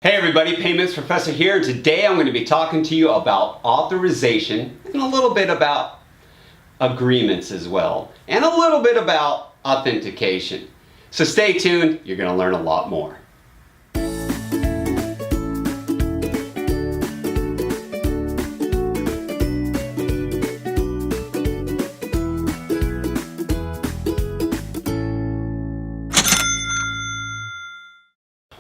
Hey everybody, Payments Professor here, and today I'm going to be talking to you about authorization and a little bit about agreements as well, and a little bit about authentication. So stay tuned, you're going to learn a lot more.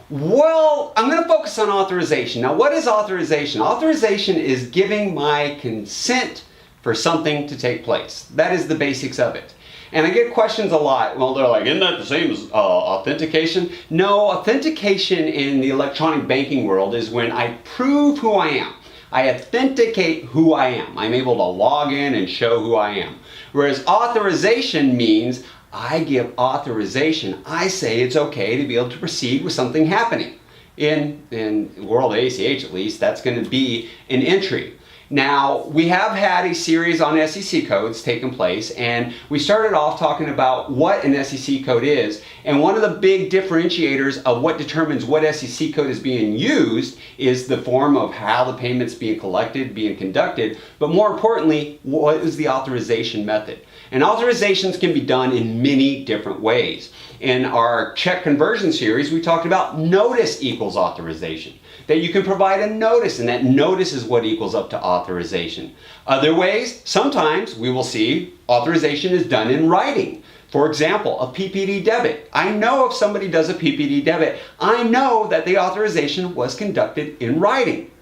Well, I'm going to focus on authorization. Now, what is authorization? Authorization is giving my consent for something to take place. That is the basics of it. And I get questions a lot. Well, they're like, isn't that the same as authentication? No, authentication in the electronic banking world is when I prove who I am. I authenticate who I am. I'm able to log in and show who I am. Whereas authorization means I give authorization. I say it's okay to be able to proceed with something happening. In the world of ACH at least, that's going to be an entry. Now, we have had a series on SEC codes taking place, and we started off talking about what an SEC code is, and one of the big differentiators of what determines what SEC code is being used is the form of how the payment's being collected, being conducted, but more importantly, what is the authorization method? And authorizations can be done in many different ways. In our check conversion series, we talked about notice equals authorization. That you can provide a notice, and that notice is what equals up to authorization. Other ways, sometimes we will see authorization is done in writing. For example, a PPD debit. I know if somebody does a PPD debit, I know that the authorization was conducted in writing.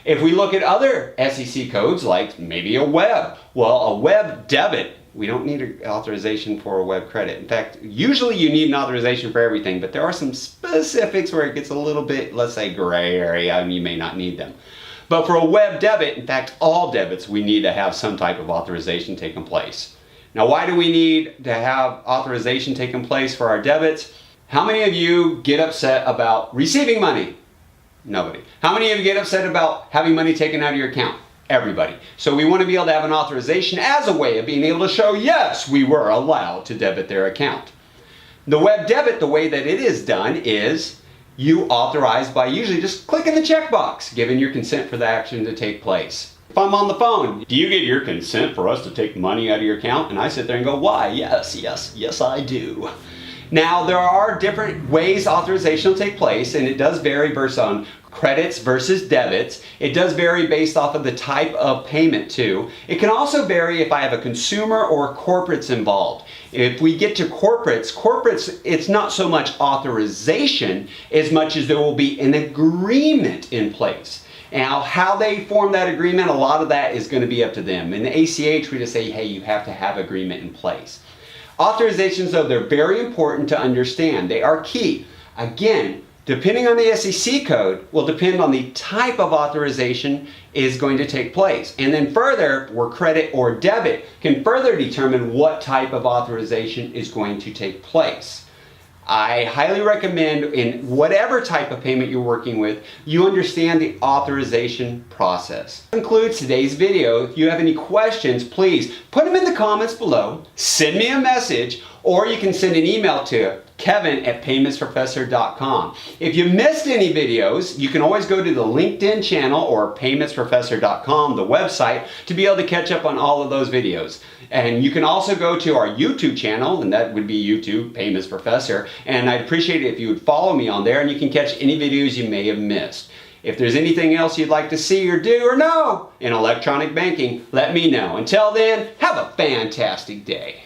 If we look at other SEC codes, like maybe a web, well, a web debit, we don't need an authorization for a web credit. In fact, usually you need an authorization for everything, but there are some specifics where it gets a little bit, let's say, gray area, and you may not need them. But for a web debit, in fact, all debits, we need to have some type of authorization taking place. Now, why do we need to have authorization taking place for our debits? How many of you get upset about receiving money? Nobody. How many of you get upset about having money taken out of your account? Everybody. So we want to be able to have an authorization as a way of being able to show, yes, we were allowed to debit their account. The web debit, the way that it is done is you authorize by usually just clicking the checkbox, giving your consent for the action to take place. If I'm on the phone, do you get your consent for us to take money out of your account? And I sit there and go, why? Yes, I do. Now, there are different ways authorization will take place, and it does vary based on credits versus debits. It does vary based off of the type of payment too. It can also vary if I have a consumer or corporates involved. If we get to corporates, it's not so much authorization as much as there will be an agreement in place. Now, how they form that agreement, a lot of that is going to be up to them. In the ACH, we just say, hey, you have to have agreement in place. Authorizations, though, they're very important to understand. They are key. Again, depending on the SEC code will depend on the type of authorization is going to take place. And then further, where credit or debit can further determine what type of authorization is going to take place. I highly recommend in whatever type of payment you're working with, you understand the authorization process. That concludes today's video. If you have any questions, please put them in the comments below, send me a message, or you can send an email to kevin@paymentsprofessor.com. If you missed any videos, you can always go to the LinkedIn channel or paymentsprofessor.com, the website, to be able to catch up on all of those videos. And you can also go to our YouTube channel, and that would be YouTube, Payments Professor, and I'd appreciate it if you would follow me on there and you can catch any videos you may have missed. If there's anything else you'd like to see or do or know in electronic banking, let me know. Until then, have a fantastic day.